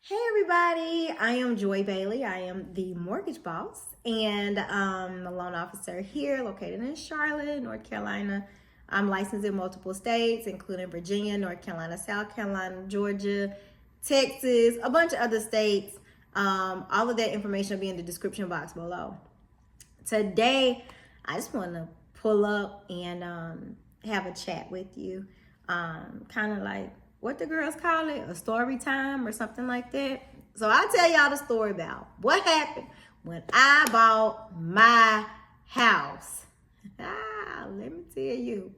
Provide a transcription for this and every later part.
Hey everybody, I am Joy Bailey. I am the mortgage boss and I'm a loan officer here located in Charlotte, North Carolina. I'm licensed in multiple states, including Virginia, North Carolina, South Carolina, Georgia, Texas, a bunch of other states. All of that information will be in the description box below. Today, I just want to pull up and have a chat with you. Kind of like what the girls call it, a story time or something like that. So I'll tell y'all the story about what happened when I bought my house. Let me tell you.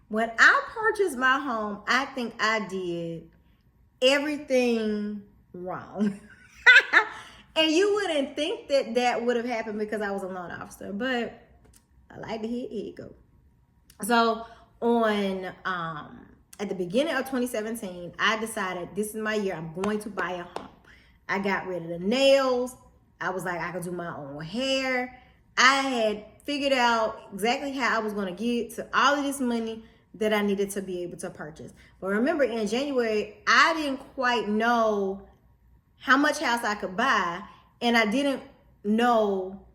When I purchased my home, I think I did everything wrong. And you wouldn't think that that would have happened because I was a loan officer, but I like to hit, here you go. So on at the beginning of 2017, I decided this is my year. I'm going to buy a home. I got rid of the nails. I was like, I could do my own hair. I had figured out exactly how I was going to get to all of this money that I needed to be able to purchase. But remember, in January, I didn't quite know how much house I could buy, and I didn't know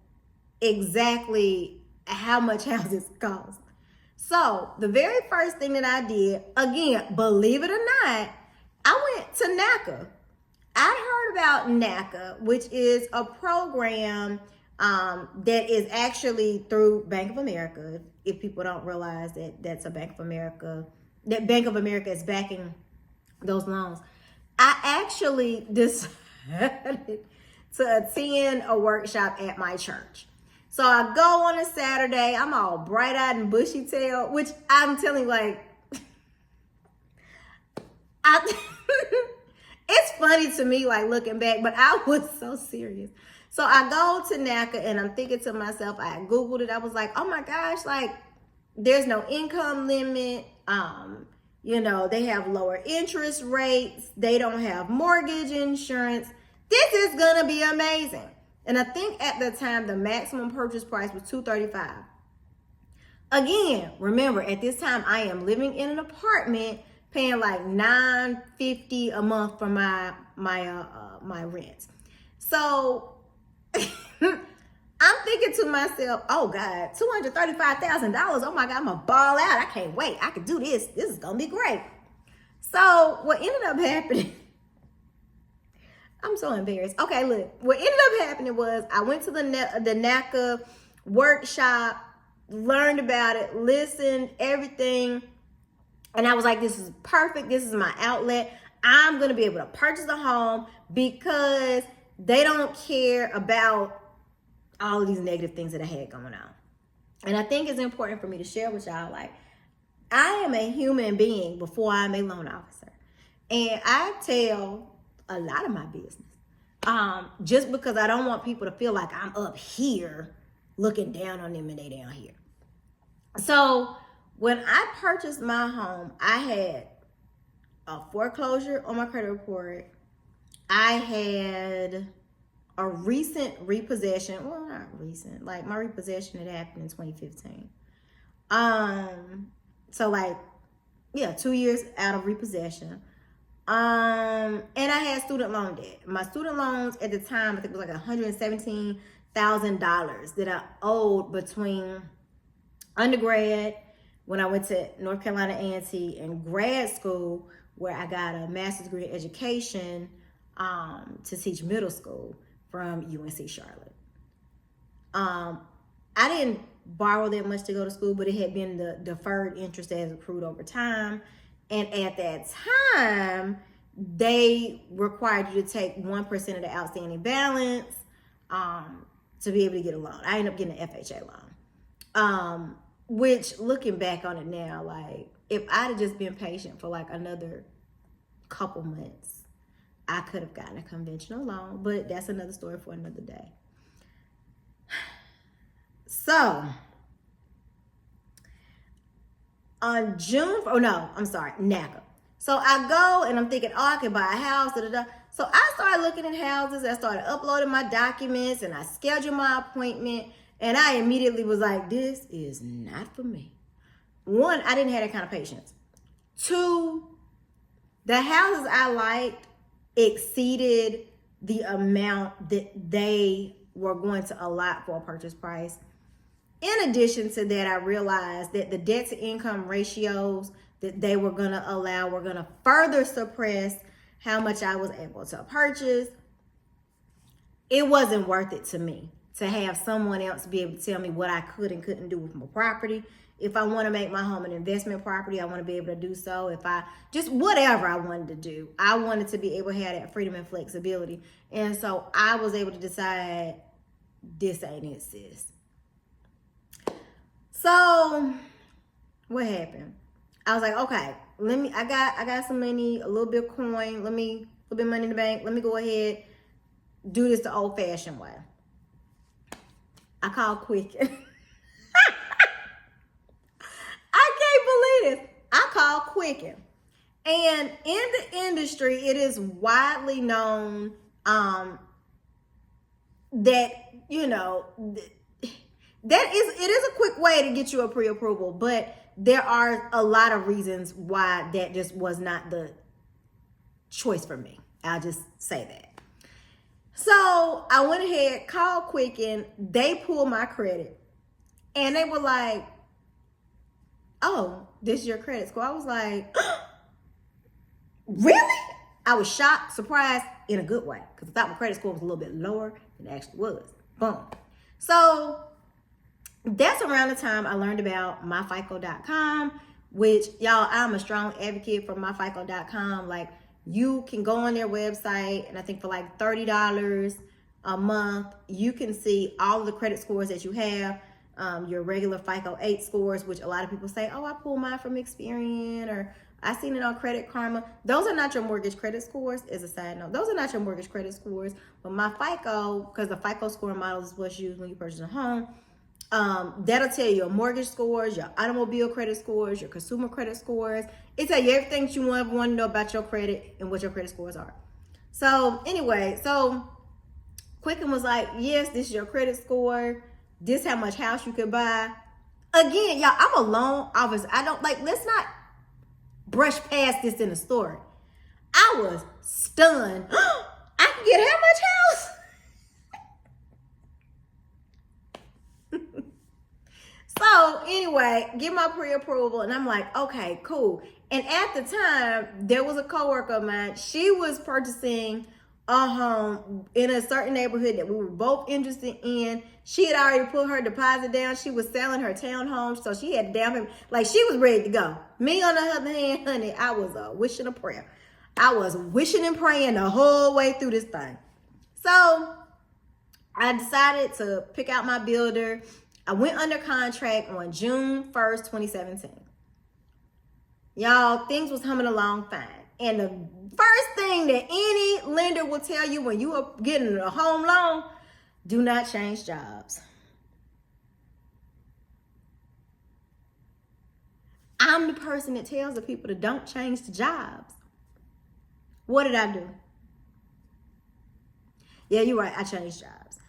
exactly how much houses cost. So the very first thing that I did, again, believe it or not, I went to NACA. I heard about NACA, which is a program that is actually through Bank of America. If people don't realize that that's a Bank of America, that Bank of America is backing those loans. I actually decided to attend a workshop at my church. So I go on a Saturday, I'm all bright-eyed and bushy-tailed, which I'm telling you, like, it's funny to me, like, looking back, but I was so serious. So I go to NACA, and I'm thinking to myself, I Googled it, I was like, oh my gosh, like, there's no income limit, they have lower interest rates, they don't have mortgage insurance. This is gonna be amazing. And I think at the time, the maximum purchase price was $235. Again, remember, at this time, I am living in an apartment paying like $950 a month for my rent. So I'm thinking to myself, oh God, $235,000. Oh my God, I'm gonna ball out. I can't wait. I can do this. This is gonna be great. So what ended up happening, I'm so embarrassed. Okay, look, what ended up happening was I went to the NACA workshop, learned about it, listened, everything. And I was like, this is perfect. This is my outlet. I'm going to be able to purchase a home because they don't care about all of these negative things that I had going on. And I think it's important for me to share with y'all, like, I am a human being before I'm a loan officer. And I tell a lot of my business. Just because I don't want people to feel like I'm up here looking down on them and they down here. So when I purchased my home, I had a foreclosure on my credit report. I had a recent repossession. Well, not recent. Like my repossession had happened in 2015. So like, 2 years out of repossession. And I had student loan debt. My student loans at the time, I think it was like $117,000 that I owed between undergrad, when I went to North Carolina A&T, and grad school, where I got a master's degree in education to teach middle school from UNC Charlotte. I didn't borrow that much to go to school, but it had been the deferred interest that has accrued over time. And at that time, they required you to take 1% of the outstanding balance to be able to get a loan. I ended up getting an FHA loan, which looking back on it now, like if I'd have just been patient for like another couple months, I could have gotten a conventional loan, but that's another story for another day. So on NACA. So I go and I'm thinking, I can buy a house. So I started looking at houses. I started uploading my documents and I scheduled my appointment. And I immediately was like, this is not for me. One, I didn't have that kind of patience. Two, the houses I liked exceeded the amount that they were going to allot for a purchase price. In addition to that, I realized that the debt to income ratios that they were going to allow were going to further suppress how much I was able to purchase. It wasn't worth it to me to have someone else be able to tell me what I could and couldn't do with my property. If I want to make my home an investment property, I want to be able to do so. If I just whatever I wanted to do, I wanted to be able to have that freedom and flexibility. And so I was able to decide, this ain't it, sis. So what happened? I was like, okay, I got some money, a little bit of coin, a little bit of money in the bank. Let me go ahead, do this the old fashioned way. I called Quicken. I can't believe this. I called Quicken. And in the industry, it is widely known that, it is a quick way to get you a pre-approval, but there are a lot of reasons why that just was not the choice for me. I'll just say that. So I went ahead, called Quicken. They pulled my credit, and they were like, "Oh, this is your credit score." I was like, "Really?" I was shocked, surprised in a good way, because I thought my credit score was a little bit lower than it actually was. Boom. So that's around the time I learned about myfico.com, which, y'all, I'm a strong advocate for myfico.com. Like, you can go on their website, and I think for like $30 a month, you can see all of the credit scores that you have, your regular FICO 8 scores, which a lot of people say, oh, I pulled mine from Experian, or I seen it on Credit Karma. Those are not your mortgage credit scores, as a side note. Those are not your mortgage credit scores. But my FICO, because the FICO score model is what's used when you purchase a home, that'll tell you your mortgage scores, your automobile credit scores, your consumer credit scores. It tell you everything that you want to know about your credit and what your credit scores are. So anyway, Quicken was like, yes, this is your credit score. This how much house you could buy. Again, y'all, I'm a loan officer. Let's not brush past this in the story. I was stunned. I can get how much house? So anyway, get my pre-approval, and I'm like, okay, cool. And at the time, there was a coworker of mine. She was purchasing a home in a certain neighborhood that we were both interested in. She had already put her deposit down. She was selling her townhome, so she had down payment. Like, she was ready to go. Me, on the other hand, honey, I was wishing a prayer. I was wishing and praying the whole way through this thing. So I decided to pick out my builder. I went under contract on June 1st, 2017. Y'all, things was humming along fine. And the first thing that any lender will tell you when you are getting a home loan, do not change jobs. I'm the person that tells the people to don't change the jobs. What did I do? Yeah, you're right. I changed jobs.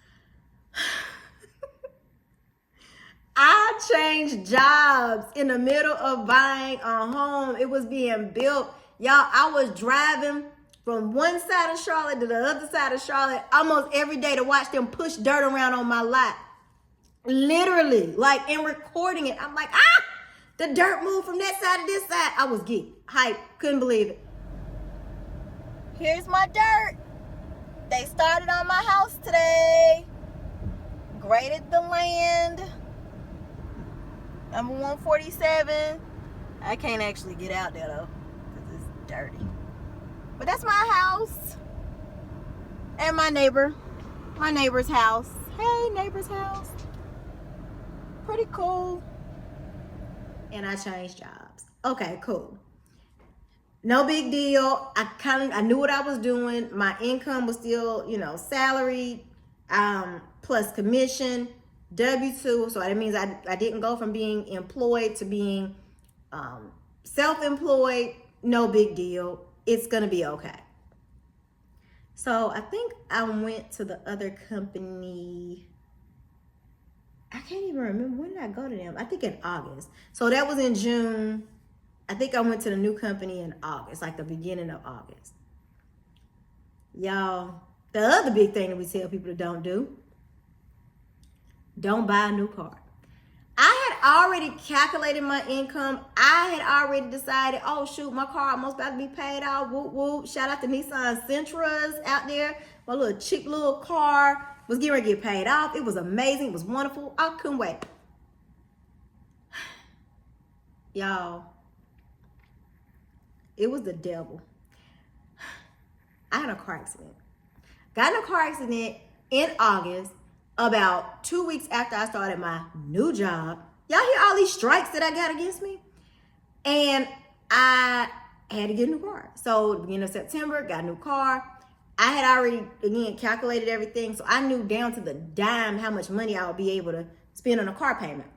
I changed jobs in the middle of buying a home. It was being built. Y'all, I was driving from one side of Charlotte to the other side of Charlotte almost every day to watch them push dirt around on my lot. Literally, and recording it. I'm like, the dirt moved from that side to this side. I was geeked, hype, couldn't believe it. Here's my dirt. They started on my house today. Graded the land. Number 147. I can't actually get out there though, because it's dirty. But that's my house. And my neighbor's house. Hey, neighbor's house. Pretty cool. And I changed jobs. Okay, cool. No big deal. I knew what I was doing. My income was still, salary, plus commission. W-2, so that means I didn't go from being employed to being self-employed. No big deal. It's gonna be okay. So I think I went to the other company. I can't even remember, when did I go to them? I think in August. So that was in June. I think I went to the new company in August, like the beginning of August. Y'all, the other big thing that we tell people to don't do, don't buy a new car. I had already calculated my income. I had already decided, oh shoot, my car almost about to be paid off. Whoop whoop. Shout out to Nissan Sentras out there. My little cheap little car was getting ready to get paid off. It was amazing. It was wonderful. I couldn't wait. Y'all, it was the devil. I had a car accident. Got in a car accident in August, about 2 weeks after I started my new job. Y'all hear all these strikes that I got against me? And I had to get a new car. So beginning of September, got a new car. I had already, again, calculated everything. So I knew down to the dime how much money I would be able to spend on a car payment.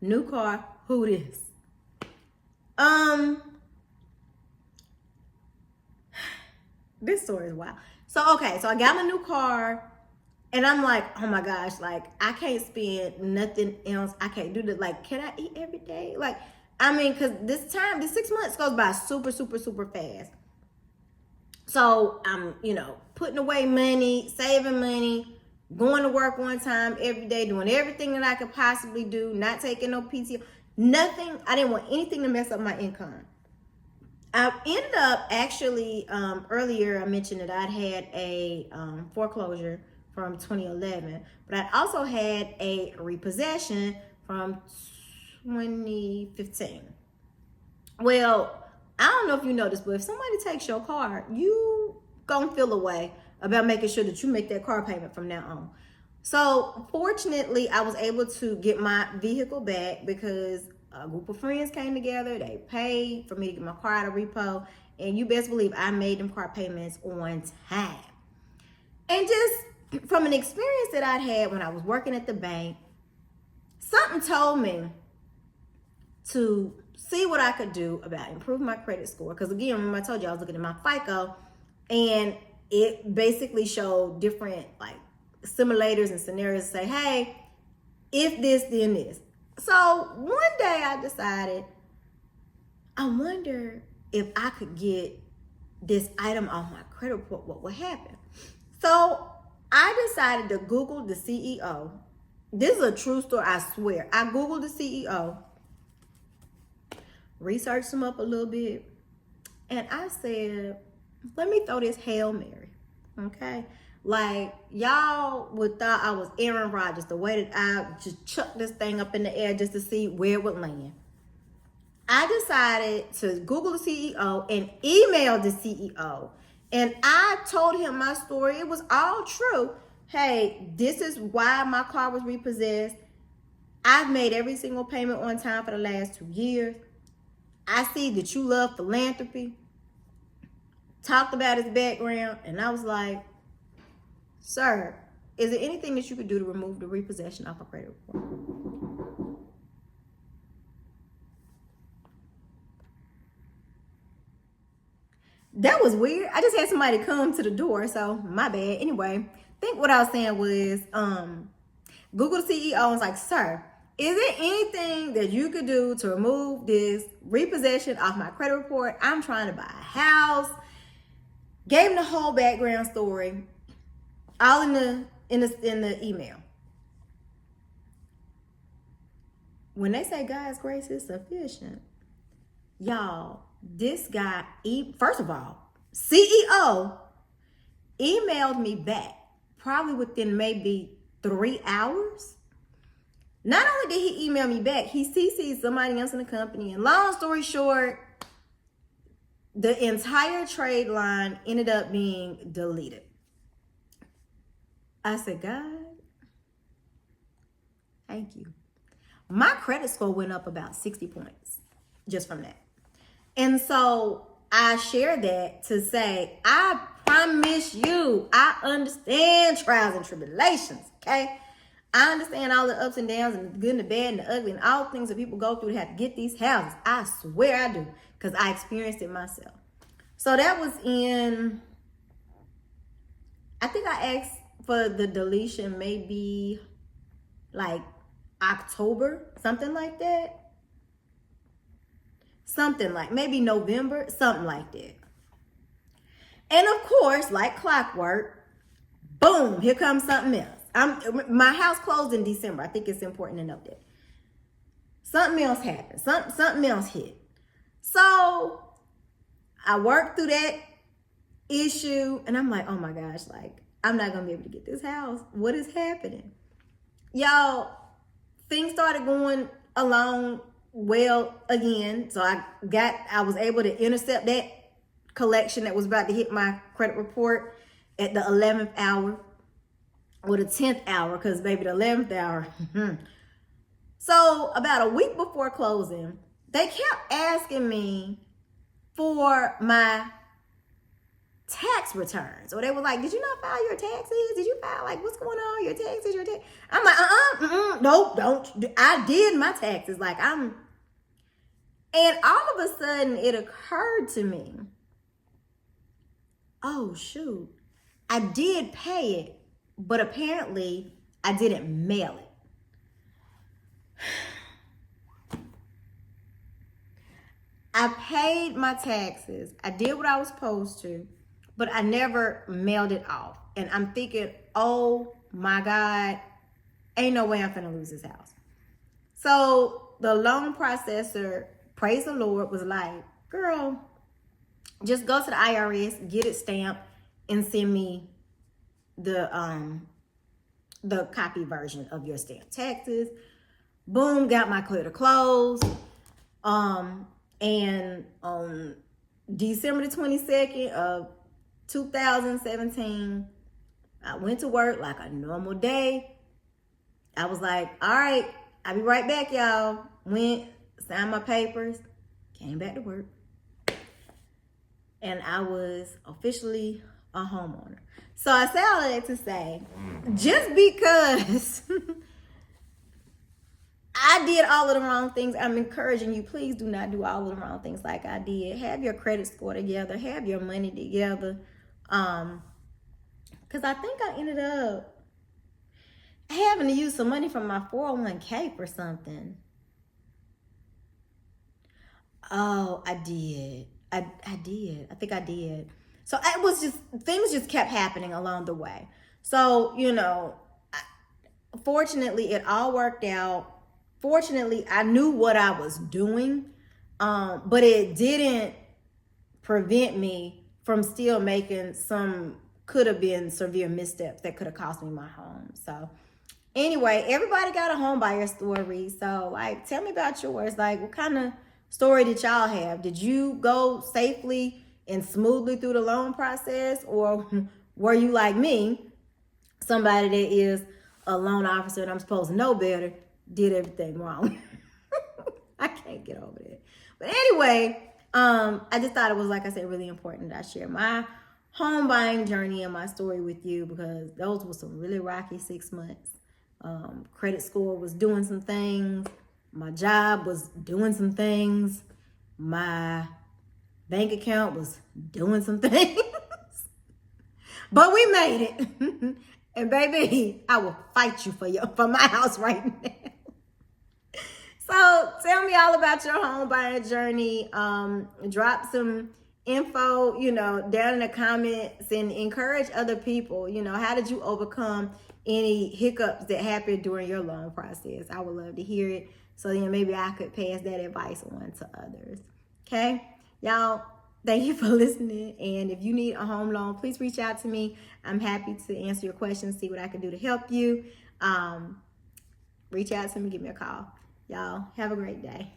New car, who this? This story is wild. So, okay, so I got my new car. And I'm like, oh my gosh, like, I can't spend nothing else. I can't do that. Like, can I eat every day? Like, I mean, because this 6 months goes by super, super, super fast. So I'm, putting away money, saving money, going to work one time every day, doing everything that I could possibly do, not taking no PTO, nothing. I didn't want anything to mess up my income. I ended up actually, earlier I mentioned that I'd had a foreclosure from 2011, but I also had a repossession from 2015. Well, I don't know if you know this, but if somebody takes your car, you gonna feel a way about making sure that you make that car payment from now on. So fortunately, I was able to get my vehicle back because a group of friends came together. They paid for me to get my car out of repo, and you best believe I made them car payments on time. And just from an experience that I'd had when I was working at the bank, something told me to see what I could do about improving my credit score. Because again, remember I told you I was looking at my FICO, and it basically showed different like simulators and scenarios to say, hey, if this, then this. So one day I decided, I wonder if I could get this item off my credit report, what would happen? So I decided to Google the CEO. This is a true story, I swear. I Googled the CEO, researched him up a little bit, and I said, let me throw this Hail Mary, okay? Like, y'all would thought I was Aaron Rodgers, the way that I just chucked this thing up in the air just to see where it would land. I decided to Google the CEO and email the CEO. And I told him my story. It was all true. Hey, this is why my car was repossessed. I've made every single payment on time for the last 2 years. I see that you love philanthropy. Talked about his background. And I was like, sir, is there anything that you could do to remove the repossession off a credit report? That was weird. I just had somebody come to the door, so my bad. Anyway, I think what I was saying was, Google the CEO and was like, sir, is there anything that you could do to remove this repossession off my credit report? I'm trying to buy a house. Gave him the whole background story, all in the email. When they say God's grace is sufficient, y'all, this guy, first of all, CEO emailed me back probably within maybe 3 hours. Not only did he email me back, he CC'd somebody else in the company. And long story short, the entire trade line ended up being deleted. I said, God, thank you. My credit score went up about 60 points just from that. And so I share that to say, I promise you, I understand trials and tribulations, okay? I understand all the ups and downs and the good and the bad and the ugly and all the things that people go through to have to get these houses. I swear I do, because I experienced it myself. So that was in, I think I asked for the deletion maybe like October, something like that. Something like maybe November, something like that. And of course, like clockwork, boom, here comes something else. My house closed in December. I think it's important to note that. Something else happened. Something else hit. So I worked through that issue, and I'm like, oh my gosh, like, I'm not gonna be able to get this house. What is happening? Y'all, things started going along well again. So I was able to intercept that collection that was about to hit my credit report at the 11th hour or the 10th hour, because maybe the 11th hour. So about a week before closing, they kept asking me for my tax returns. Or they were like, did you not file your taxes? Did you file, like, what's going on? Your taxes, your taxes. I'm like, nope, don't. I did my taxes. Like, and all of a sudden it occurred to me, oh shoot, I did pay it, but apparently I didn't mail it. I paid my taxes. I did what I was supposed to, but I never mailed it off. And I'm thinking, oh my God, ain't no way I'm finna lose this house. So the loan processor, praise the Lord, was like, girl, just go to the IRS, get it stamped, and send me the copy version of your stamped taxes. Boom, got my clear to close. And on December the 22nd of 2017, I went to work like a normal day. I was like, all right, I'll be right back, y'all. Went, signed my papers, came back to work. And I was officially a homeowner. So I say all of that to say, just because I did all of the wrong things, I'm encouraging you, please do not do all of the wrong things like I did. Have your credit score together. Have your money together. Because I think I ended up having to use some money from my 401k for something. Oh, I did. I did. I think I did. So it was just, things just kept happening along the way. So, fortunately, it all worked out. Fortunately, I knew what I was doing, but it didn't prevent me from still making some, could have been severe missteps that could have cost me my home. So anyway, everybody got a home buyer story. So like, tell me about yours. Like, what kind of story did y'all have? Did you go safely and smoothly through the loan process? Or were you like me, somebody that is a loan officer and I'm supposed to know better, did everything wrong? I can't get over that. But anyway, I just thought it was, like I said, really important that I share my home buying journey and my story with you, because those were some really rocky 6 months. Credit score was doing some things. My job was doing some things. My bank account was doing some things. But we made it. And baby, I will fight you for my house right now. So tell me all about your home buying journey. Drop some info, down in the comments, and encourage other people. How did you overcome any hiccups that happened during your loan process? I would love to hear it. So then maybe I could pass that advice on to others. Okay, y'all, thank you for listening. And if you need a home loan, please reach out to me. I'm happy to answer your questions, see what I can do to help you. Reach out to me, give me a call. Y'all have a great day.